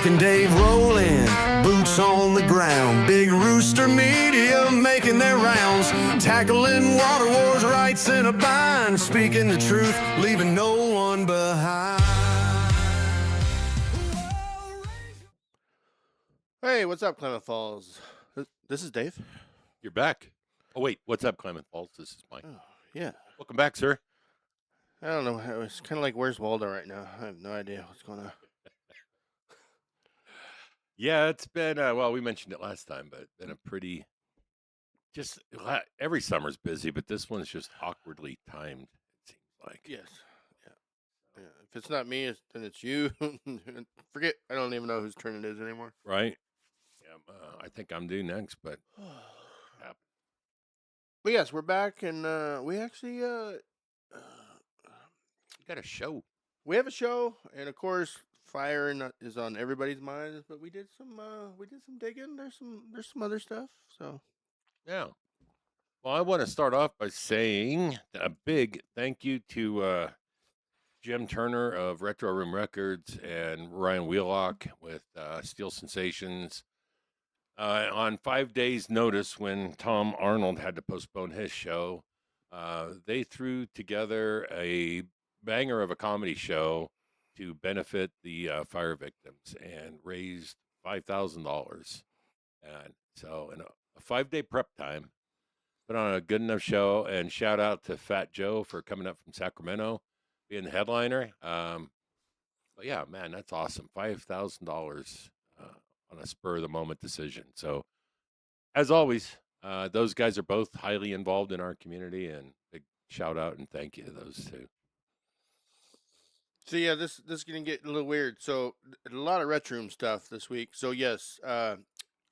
Jack and Dave rolling, boots on the ground. Big Rooster Media making their rounds. Tackling water wars, Wrights in a bind. Speaking the truth, leaving no one behind. Hey, what's up, Klamath Falls? This is Dave. You're back. Oh, wait. What's up, Klamath Falls? This is Mike. Oh, yeah. Welcome back, sir. I don't know. It's kind of like, where's Waldo right now? I have no idea what's going on. Yeah, it's been, well, we mentioned it last time, but been a pretty, every summer's busy, but this one's just awkwardly timed, it seems like. Yes. Yeah. If it's not me, then it's you. Forget. I don't even know whose turn it is anymore. Right? Yeah, I think I'm due next, but. Yeah. But yes, we're back, and we actually You got a show. we have a show, and of course, fire is on everybody's minds. But we did some digging. There's some other stuff. So Yeah. Well, I want to start off by saying a big thank you to Jim Turner of Retro Room Records and Ryan Wheelock with Steel Sensations. On 5 days' notice, when Tom Arnold had to postpone his show, they threw together a banger of a comedy show to benefit the fire victims and raised $5,000. And so, in a 5-day prep time, put on a good enough show. And shout out to Fat Joe for coming up from Sacramento, being the headliner. But yeah, man, that's awesome. $5,000 on a spur of the moment decision. So, as always, those guys are both highly involved in our community, and big shout out and thank you to those two. So yeah, this is gonna get a little weird. So a lot of Retro Room stuff this week. So yes,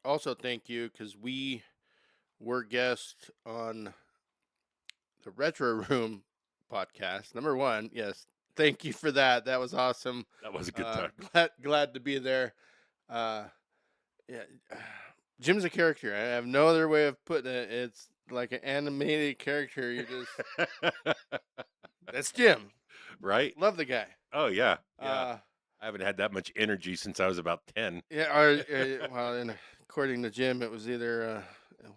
also thank you because we were guests on the Retro Room podcast. Number one, yes, thank you for that. That was awesome. That was a good time. Glad to be there. Yeah, Jim's a character. I have no other way of putting it. It's like an animated character. You just that's Jim, Right? love the guy. Oh, yeah. Yeah. I haven't had that much energy since I was about 10. Yeah, well, and according to Jim, it was either,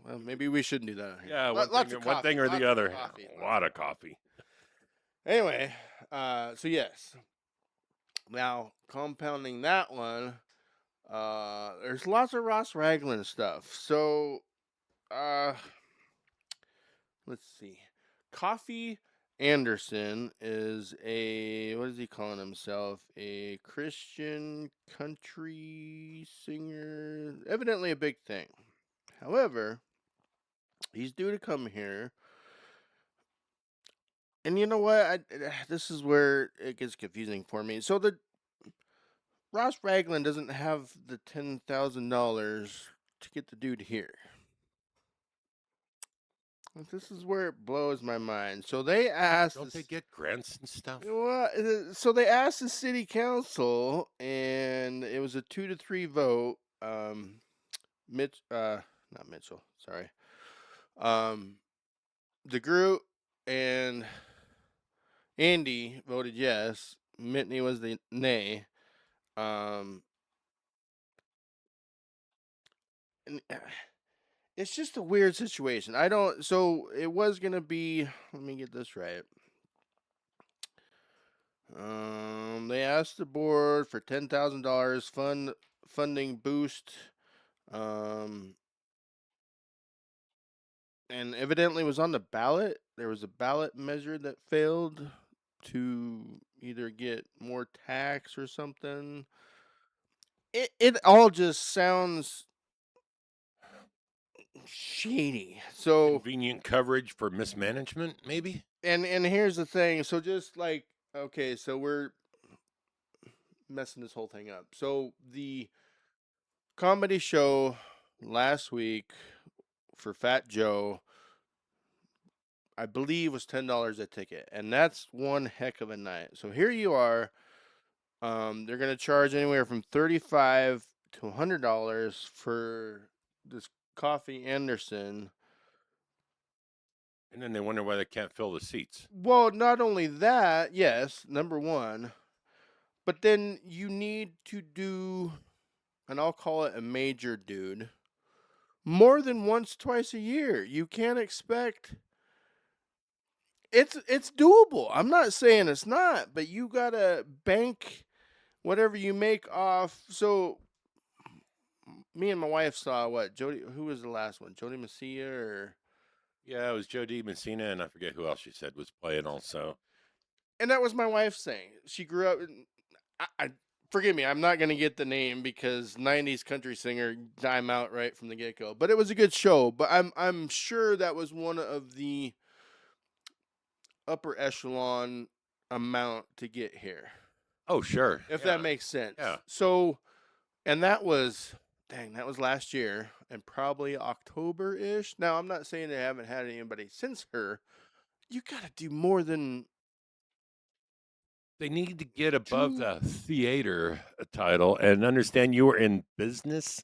well, maybe we shouldn't do that. Yeah, One thing or the other. A lot of coffee. Anyway, so yes. Now, compounding that one, there's lots of Ross Ragland stuff. So, let's see. Coffee Anderson is what is he calling himself? A Christian country singer. Evidently a big thing. However, he's due to come here. And you know what? This is where it gets confusing for me. So Ross Ragland doesn't have the $10,000 to get the dude here. This is where it blows my mind. So they asked. Don't they get grants and stuff? So they asked the city council, and it was a 2-3 vote. Not Mitchell. Sorry. The group and Andy voted yes. Mitney was the nay. And it's just a weird situation. So it was going to be, let me get this right. They asked the board for $10,000 funding boost. And evidently was on the ballot. There was a ballot measure that failed to either get more tax or something. It all just sounds shady. So convenient coverage for mismanagement, maybe. And here's the thing. So just like, okay, so we're messing this whole thing up. So the comedy show last week for Fat Joe, I believe, was $10 a ticket, and that's one heck of a night. So here you are. They're gonna charge anywhere from $35 to $100 for this Coffee Anderson. And then they wonder why they can't fill the seats. Well, not only that, yes, number one, but then you need to do and I'll call it a major dude, more than once, twice a year. You can't expect. It's doable. I'm not saying it's not, but you gotta bank whatever you make off. So me and my wife saw what Jody. Who was the last one? Jody Messia or? Yeah, it was Joe D. Messina, and I forget who else she said was playing also. And that was my wife saying. She grew up. I forgive me. I'm not gonna get the name because '90s country singer. I'm out right from the get go. But it was a good show. But I'm sure that was one of the upper echelon amount to get here. Oh, sure. If yeah. that makes sense. Yeah. So, and that was, dang, that was last year and probably October-ish. Now, I'm not saying they haven't had anybody since her. You got to do more than. They need to get above the theater title and understand you are in business.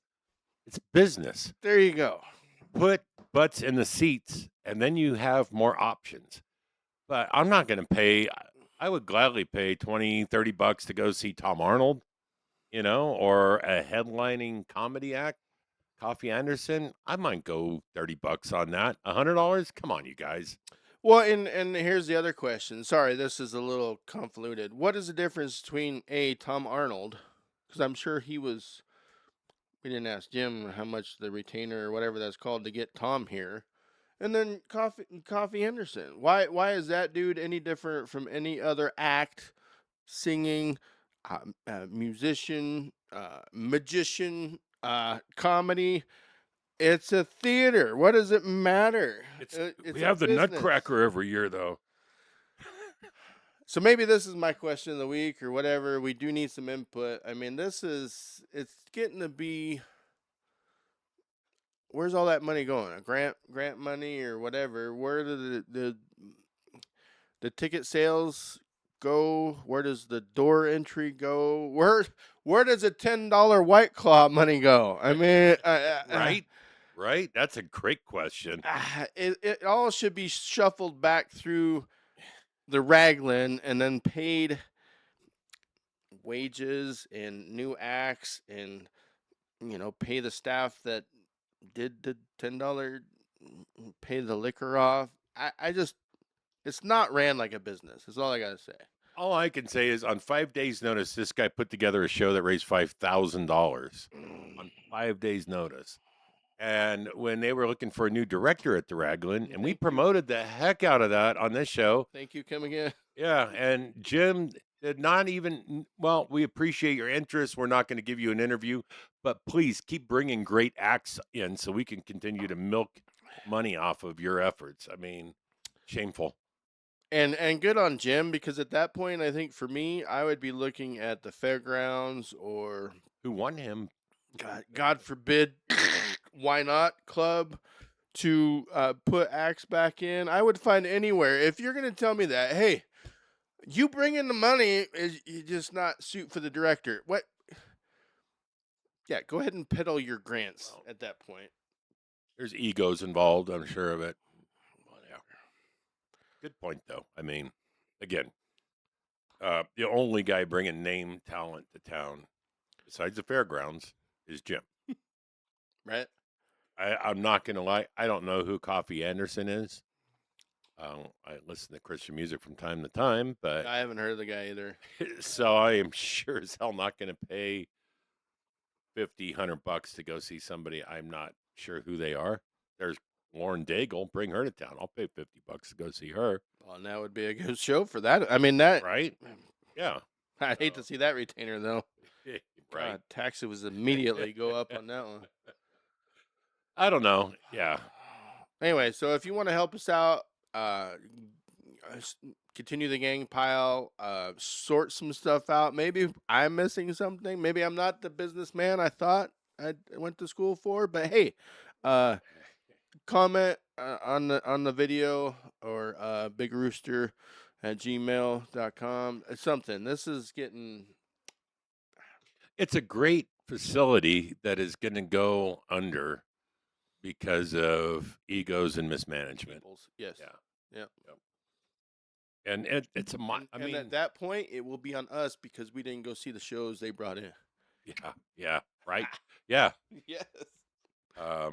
It's business. There you go. Put butts in the seats, and then you have more options. But I'm not going to pay. I would gladly pay $20-$30 to go see Tom Arnold, or a headlining comedy act, Coffee Anderson. I might go $30 on that. $100? Come on, you guys. Well, and here's the other question. Sorry, this is a little convoluted. What is the difference between Tom Arnold? Because I'm sure he was. We didn't ask Jim how much the retainer or whatever that's called to get Tom here. And then Coffee Henderson. Why is that dude any different from any other act, singing, musician, magician, comedy? It's a theater. What does it matter? It's we have the business. Nutcracker every year, though. So maybe this is my question of the week or whatever. We do need some input. I mean, it's getting to be. Where's all that money going? A grant money or whatever? Where do the ticket sales go? Where does the door entry go? Where does a $10 White Claw money go? I mean, Right. That's a great question. It all should be shuffled back through the Ragland and then paid wages and new acts and pay the staff that did the $10, pay the liquor off. I just, it's not ran like a business. That's all I gotta say. All I can say is on 5 days' notice, this guy put together a show that raised $5,000 on 5 days' notice. And when they were looking for a new director at the Ragland, and we promoted the heck out of that on this show. Thank you, come again. Yeah, and Jim did not even, well, we appreciate your interest. We're not going to give you an interview, but please keep bringing great acts in so we can continue to milk money off of your efforts. I mean, shameful. And good on Jim, because at that point, I think for me, I would be looking at the fairgrounds or Who won him? God forbid, why not club to put acts back in. I would find anywhere. If you're going to tell me that, hey, you bring in the money, you just not suit for the director. What? Yeah, go ahead and peddle your grants at that point. There's egos involved, I'm sure of it. Whatever. Good point, though. I mean, again, the only guy bringing name talent to town, besides the fairgrounds, is Jim. Right? I'm not going to lie. I don't know who Coffee Anderson is. I listen to Christian music from time to time, but I haven't heard of the guy either. So I am sure as hell not going to pay $50-$100 to go see somebody I'm not sure who they are. There's Lauren Daigle. Bring her to town. I'll pay $50 to go see her. Well, and that would be a good show for that. I mean, that. Right? Yeah. I'd hate to see that retainer, though. Right. God, taxes was immediately go up on that one. I don't know. Yeah. Anyway, so if you want to help us out, continue the gang pile, sort some stuff out. Maybe I'm missing something. Maybe I'm not the businessman I thought I went to school for. But hey, comment on the video or bigrooster@gmail.com. Something. This is getting. It's a great facility that is going to go under because of egos and mismanagement. Yes. Yeah. Yep. And it's a. I mean, at that point, it will be on us because we didn't go see the shows they brought in. Yeah. right? Yeah. Yes. I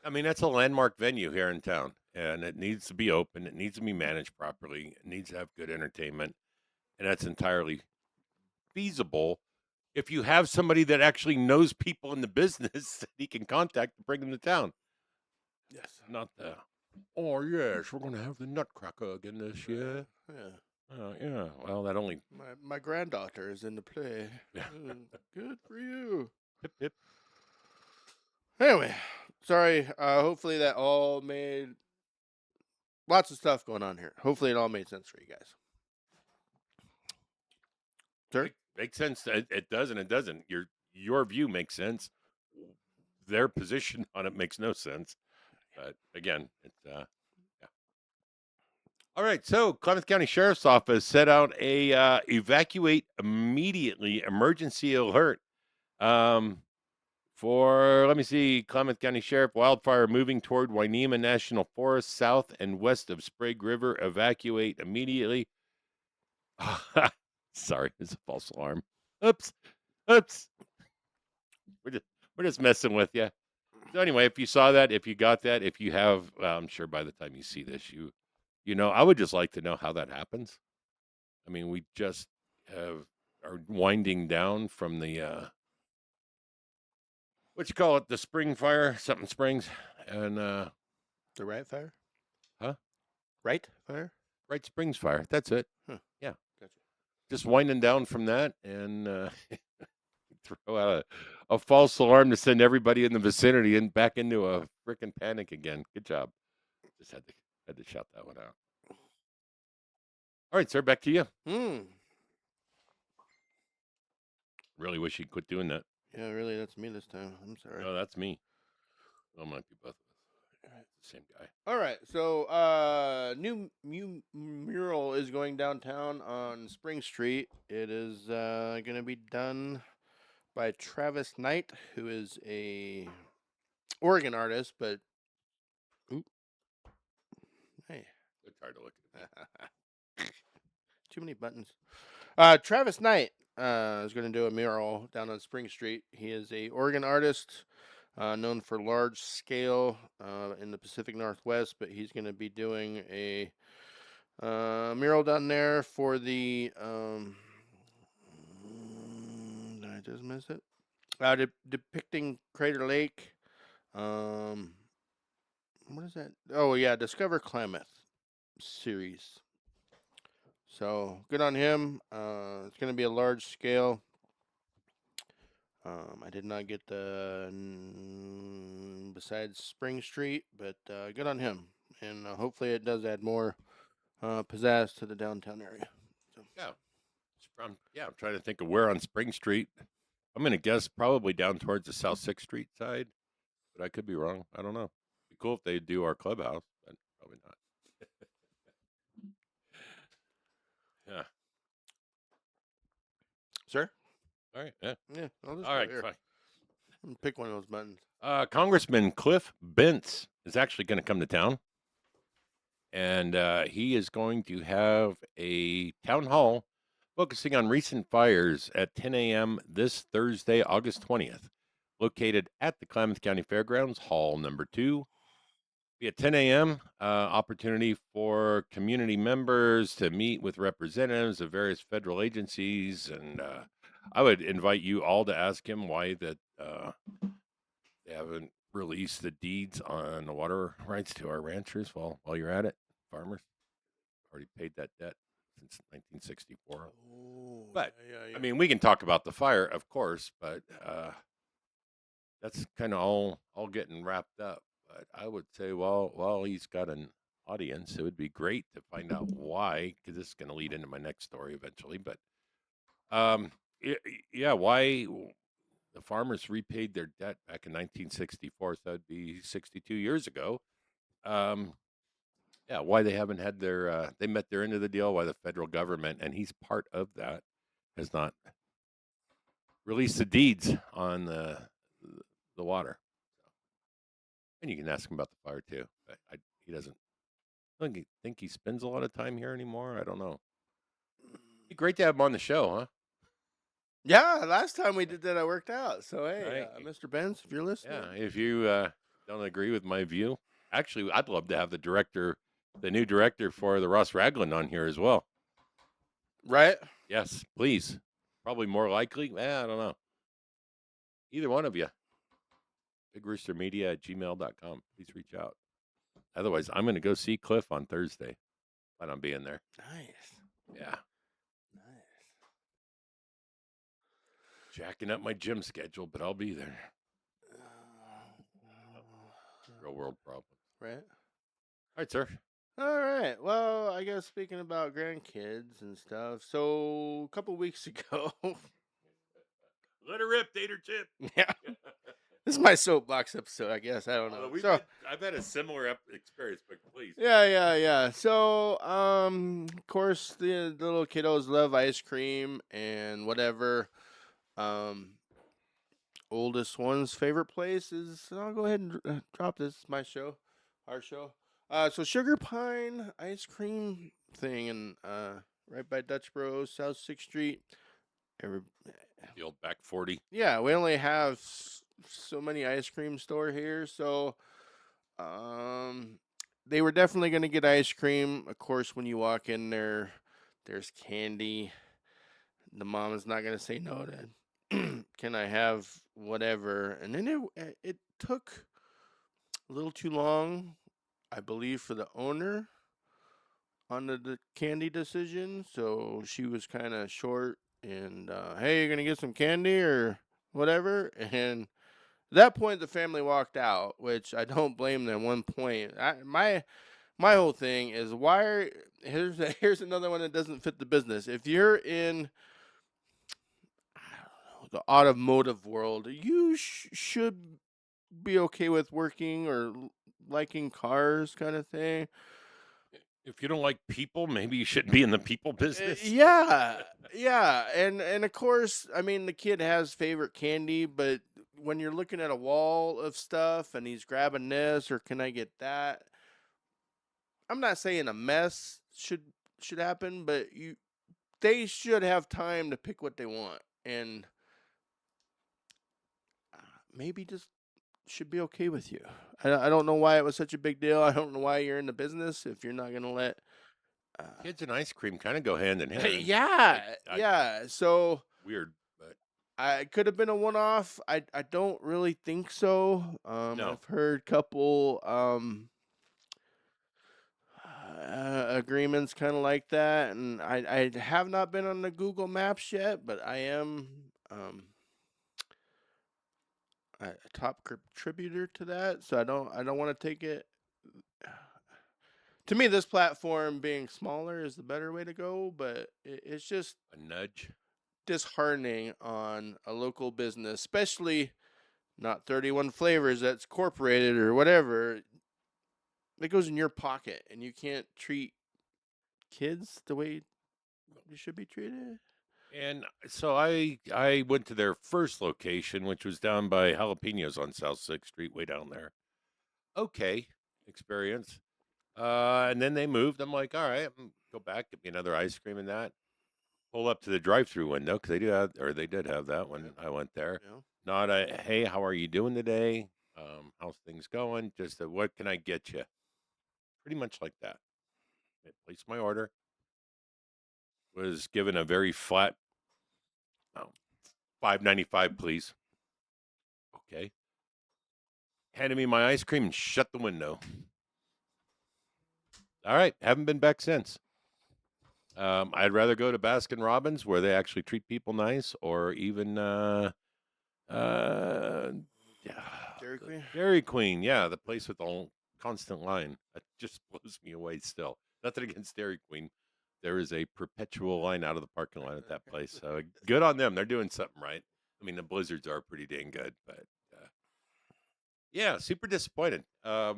mean, that's a landmark venue here in town, and it needs to be open. It needs to be managed properly. It needs to have good entertainment, and that's entirely feasible if you have somebody that actually knows people in the business that he can contact to bring them to town. Yes. Not the, oh, yes, we're going to have the Nutcracker again this year. Yeah. Yeah. Well, that only. My granddaughter is in the play. Yeah. Good for you. Hip, hip. Anyway, sorry. Hopefully that all made lots of stuff going on here. Hopefully it all made sense for you guys. Sir? Makes sense. It does and it doesn't. Your view makes sense. Their position on it makes no sense. But again, it's yeah. All right. So Klamath County Sheriff's Office set out a evacuate immediately emergency alert. For, let me see, Klamath County Sheriff, wildfire moving toward Wainema National Forest, south and west of Sprague River. Evacuate immediately. Sorry, it's a false alarm. Oops. We're just messing with you. So anyway, if you saw that, if you got that, if you have, I'm sure by the time you see this, you know, I would just like to know how that happens. I mean, we just are winding down from the what you call it, the spring fire, something springs, and The Wright fire? Huh? Wright fire? Wright Springs fire. That's it. Huh. Yeah. Gotcha. Just winding down from that, and throw out a false alarm to send everybody in the vicinity and back into a freaking panic again. Good job. Just had to shout that one out. All right, sir, back to you. Really wish you'd quit doing that. Yeah, really, that's me this time. I'm sorry. No, that's me. Well, might be both of us. All right, the same guy. All right, so new mural is going downtown on Spring Street. It is going to be done by Travis Knight, who is a Oregon artist, but hey, It's hard to look at. too many buttons. Travis Knight is going to do a mural down on Spring Street. He is a Oregon artist, known for large scale in the Pacific Northwest, but he's going to be doing a mural down there for the did I just miss it? Depicting Crater Lake. What is that? Oh yeah, Discover Klamath series. So good on him. It's going to be a large scale. I did not get the besides Spring Street, but good on him. And hopefully it does add more pizzazz to the downtown area. So. Yeah. I'm trying to think of where on Spring Street. I'm going to guess probably down towards the South 6th Street side, but I could be wrong. I don't know. It'd be cool if they do our clubhouse, but probably not. Yeah. Sir? All right. Yeah. Yeah. I'll just All right. here. Fine. Pick one of those buttons. Congressman Cliff Bentz is actually going to come to town, and he is going to have a town hall focusing on recent fires at 10 a.m. this Thursday, August 20th, located at the Klamath County Fairgrounds, Hall number 2. Be at 10 a.m., opportunity for community members to meet with representatives of various federal agencies, and I would invite you all to ask him why that they haven't released the deeds on the water rights to our ranchers while you're at it. Farmers already paid that debt since 1964. Oh, But yeah. I mean, we can talk about the fire, of course, but that's kind of all getting wrapped up. But I would say, while he's got an audience, it would be great to find out why, because this is going to lead into my next story eventually. But yeah, why the farmers repaid their debt back in 1964, so that'd be 62 years ago. Yeah, why they haven't had their they met their end of the deal, why the federal government, and he's part of that, has not released the deeds on the water. And you can ask him about the fire too. But he doesn't. I don't think he spends a lot of time here anymore. I don't know. It'd be great to have him on the show, huh? Yeah, last time we did that, I worked out. So hey, Right. Mr. Bentz, if you're listening, Yeah. If you don't agree with my view, actually, I'd love to have the new director for the Ross Ragland on here as well. right? Yes, please. Probably more likely. I don't know. Either one of you. BigRoosterMedia@gmail.com. Please reach out. Otherwise, I'm going to go see Cliff on Thursday. Plan on being there. Nice, Yeah. nice. Jacking up my gym schedule, but I'll be there. Real world problem. Right. All right, sir. All right. Well, I guess speaking about grandkids and stuff. So a couple weeks ago, Let her rip, Tater Chip. yeah, this is my soapbox episode. I guess I don't know. So I've had a similar experience, but please. yeah. So of course the little kiddos love ice cream and whatever. Oldest one's favorite place is. I'll go ahead and drop this. My show, our show. So Sugar Pine ice cream thing, and right by Dutch Bros, South 6th Street. Every The old back 40. Yeah, we only have so many ice cream store here, so they were definitely gonna get ice cream. Of course, when you walk in there, there's candy. The mom is not gonna say no to. Can I have whatever? And then it took a little too long, I believe, for the owner on the candy decision. So she was kind of short and hey, you're gonna get some candy or whatever. And at that point, the family walked out, which I don't blame them. One point, my whole thing is here's another one that doesn't fit the business. If you're in the automotive world, you should be okay with working or liking cars, kind of thing. If you don't like people, maybe you shouldn't be in the people business. Yeah, and of course, I mean, the kid has favorite candy, but when you're looking at a wall of stuff and he's grabbing this or can I get that, I'm not saying a mess should happen, but they should have time to pick what they want and maybe just should be okay with you. I don't know why it was such a big deal. I don't know why you're in the business if you're not gonna let Kids and ice cream kind of go hand in hand. yeah. So Weird, but I could have been a one-off. I don't really think so. No. I've heard couple agreements kind of like that, and I have not been on the Google Maps yet, but I am a top contributor to that, so I don't want to take it. To me, this platform being smaller is the better way to go, but it's just a nudge. disheartening on a local business, especially not 31 Flavors that's corporated or whatever. That goes in your pocket, and you can't treat kids the way you should be treated. And so I went to their first location, which was down by Jalapenos on South 6th Street, way down there. Okay, experience. And then they moved. I'm like, all right, go back, get me another ice cream and that. Pull up to the drive-through window because they did have that when I went there. Yeah. Not a hey, how are you doing today? How's things going? Just a, what can I get you? Pretty much like that. I placed my order. Was given a very flat $5.95, please. Okay. Handed me my ice cream and shut the window. All right, haven't been back since. I'd rather go to Baskin Robbins where they actually treat people nice, or even Dairy Queen. Dairy Queen, yeah, the place with the constant line. That just blows me away still. Nothing against Dairy Queen. There is a perpetual line out of the parking lot at that place. So good on them. They're doing something right. I mean, the blizzards are pretty dang good, but yeah, super disappointed. A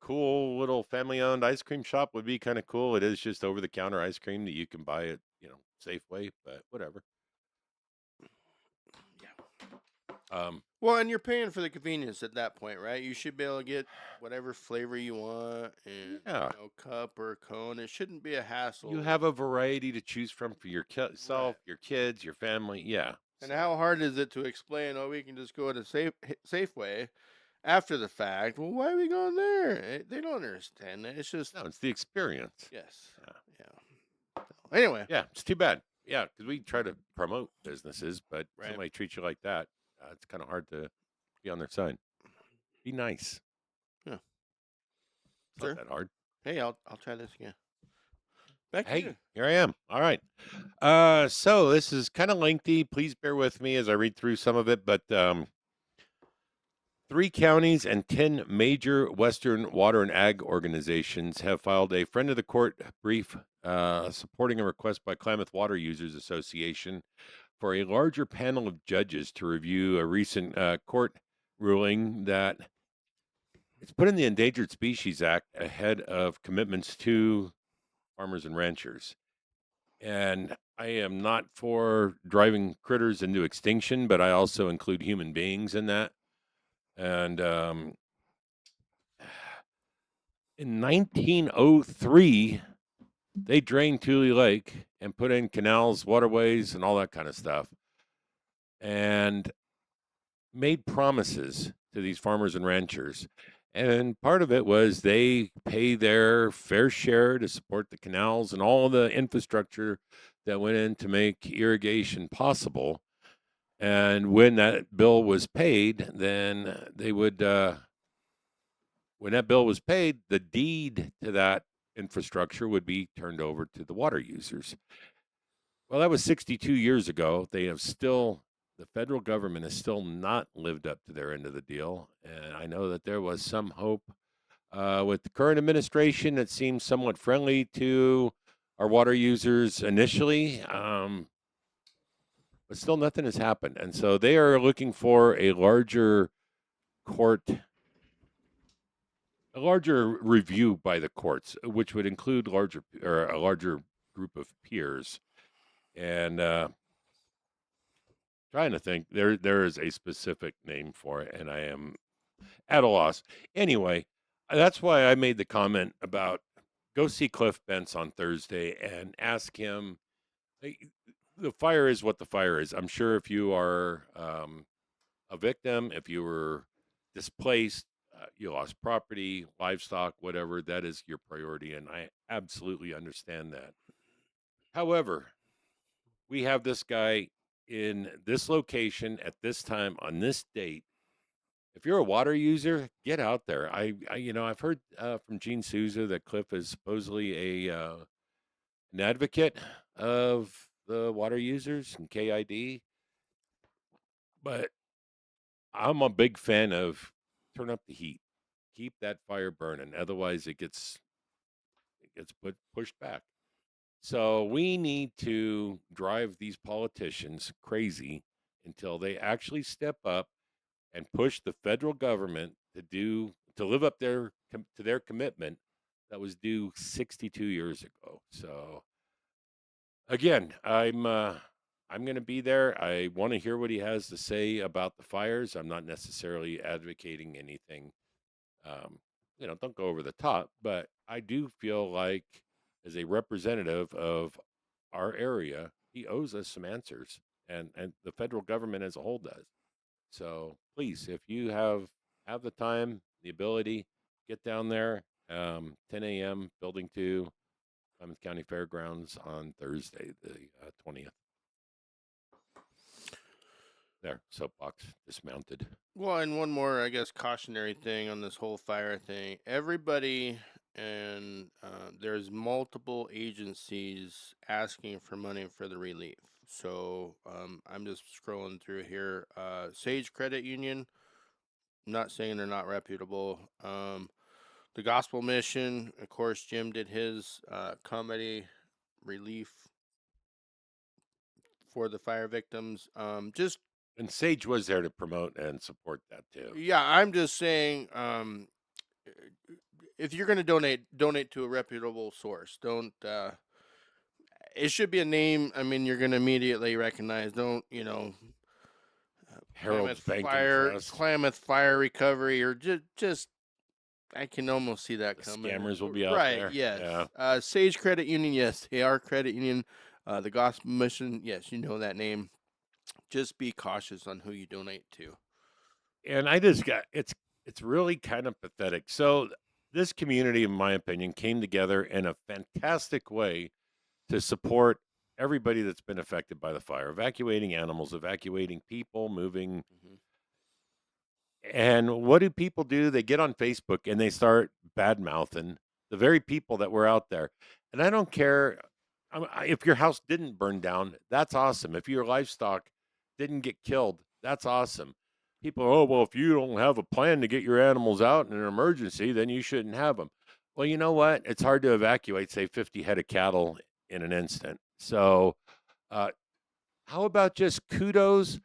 cool little family-owned ice cream shop would be kind of cool. It is just over-the-counter ice cream that you can buy at, Safeway, but whatever. Yeah. Well, and you're paying for the convenience at that point, right? You should be able to get whatever flavor you want and Yeah. cup or cone. It shouldn't be a hassle. You have a variety to choose from for yourself, Right. your kids, your family. Yeah. And So, how hard is it to explain? Oh, we can just go to Safeway after the fact. Well, why are we going there? They don't understand that. It's just no, it's the experience. yes, Yeah. yeah. So, anyway, Yeah, it's too bad. Yeah, because we try to promote businesses, but right. somebody treats you like that, it's kind of hard to be on their side. Be nice. Yeah. It's not that hard. Hey, I'll try this again. Back to Hey, you. here I am. All right. So this is kind of lengthy. Please bear with me as I read through some of it. But 3 counties and 10 major Western water and ag organizations have filed a friend of the court brief supporting a request by Klamath Water Users Association for a larger panel of judges to review a recent court ruling that it's put in the Endangered Species Act ahead of commitments to farmers and ranchers. And I am not for driving critters into extinction, but I also include human beings in that. And in 1903, they drained Tule Lake and put in canals, waterways, and all that kind of stuff, and made promises to these farmers and ranchers. And part of it was they pay their fair share to support the canals and all the infrastructure that went in to make irrigation possible. And when that bill was paid, then they would, when that bill was paid, the deed to that infrastructure would be turned over to the water users. Well, that was 62 years ago. They have still, the federal government has still not lived up to their end of the deal. And I know that there was some hope with the current administration that seems somewhat friendly to our water users initially, but still nothing has happened. And so they are looking for a larger court, a larger review by the courts, which would include a larger group of peers. And trying to think, there is a specific name for it, and I am at a loss. Anyway, that's why I made the comment about go see Cliff Bentz on Thursday and ask him. The fire is what the fire is. I'm sure if you are a victim, if you were displaced, you lost property, livestock, whatever, that is your priority, and I absolutely understand that. However, we have this guy in this location at this time on this date. If you're a water user, get out there. I've heard from Gene Souza that Cliff is supposedly an advocate of the water users and KID, but I'm a big fan of turn up the heat, keep that fire burning. Otherwise, it gets pushed back. So we need to drive these politicians crazy until they actually step up and push the federal government to live up to their commitment that was due 62 years ago. So again, I'm going to be there. I want to hear what he has to say about the fires. I'm not necessarily advocating anything, don't go over the top, but I do feel like as a representative of our area, he owes us some answers, and the federal government as a whole does. So please, if you have the time, the ability, get down there. 10 a.m. Building 2, Klamath County Fairgrounds on Thursday, the 20th. There, soapbox dismounted. Well, and one more, I guess, cautionary thing on this whole fire thing. Everybody, and there's multiple agencies asking for money for the relief. So I'm just scrolling through here. Sage Credit Union, not saying they're not reputable. The Gospel Mission, of course, Jim did his comedy relief for the fire victims. Just And Sage was there to promote and support that too. yeah, I'm just saying, if you're going to donate to a reputable source. Don't. It should be a name. I mean, you're going to immediately recognize. Don't Harold's Bank and Trust. Klamath Fire Recovery, or just I can almost see that The coming. scammers will be out Right, there. yes. Yeah. Sage Credit Union, yes, they are credit union. The Gospel Mission, yes, you know that name. Just be cautious on who you donate to. And I just got it's really kind of pathetic. So this community, in my opinion, came together in a fantastic way to support everybody that's been affected by the fire, evacuating animals, evacuating people, moving. Mhm. And what do people do? They get on Facebook and they start bad mouthing the very people that were out there. And I don't care if your house didn't burn down, that's awesome. If your livestock didn't get killed, that's awesome. People, oh, well, if you don't have a plan to get your animals out in an emergency, then you shouldn't have them. Well, you know what? It's hard to evacuate, say, 50 head of cattle in an instant. So, how about just kudos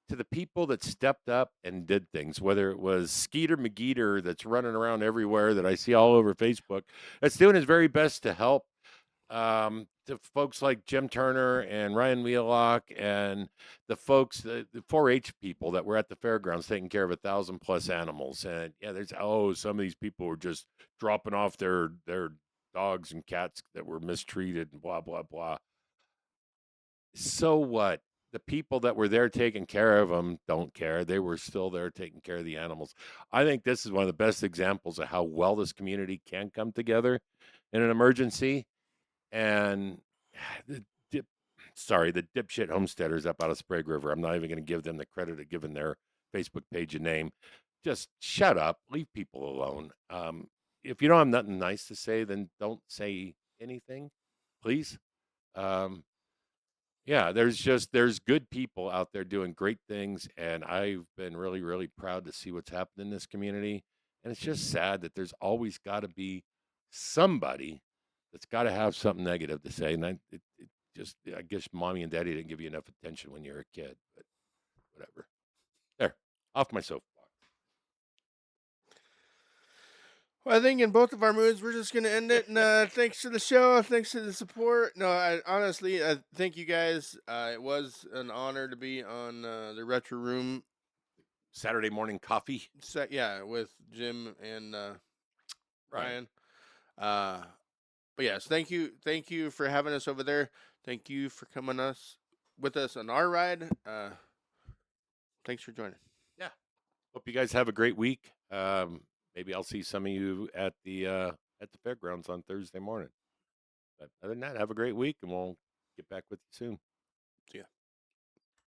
to the people that stepped up and did things, whether it was Skeeter McGeeter that's running around everywhere that I see all over Facebook, that's doing his very best to help, to folks like Jim Turner and Ryan Wheelock and the folks, the 4-H people that were at the fairgrounds taking care of 1,000+ animals. And yeah, some of these people were just dropping off their dogs and cats that were mistreated and blah, blah, blah. So what? The people that were there taking care of them don't care. They were still there taking care of the animals. I think this is one of the best examples of how well this community can come together in an emergency. And the dipshit homesteaders up out of Sprague River, I'm not even going to give them the credit of giving their Facebook page a name. Just shut up. Leave people alone. If you don't have nothing nice to say, then don't say anything, please. Yeah, there's good people out there doing great things, and I've been really, really proud to see what's happened in this community. And it's just sad that there's always got to be somebody that's got to have something negative to say. And I guess mommy and daddy didn't give you enough attention when you were a kid, but whatever. There, off my soapbox. Well, I think in both of our moods, we're just going to end it. And thanks for the show. Thanks for the support. No, honestly, thank you guys. It was an honor to be on the Retro Room. Saturday morning coffee. Yeah, with Jim and Ryan. Ryan. But yes, thank you for having us over there. Thank you for coming with us on our ride. Thanks for joining. Yeah, hope you guys have a great week. Maybe I'll see some of you at the fairgrounds on Thursday morning. But other than that, have a great week, and we'll get back with you soon. See ya.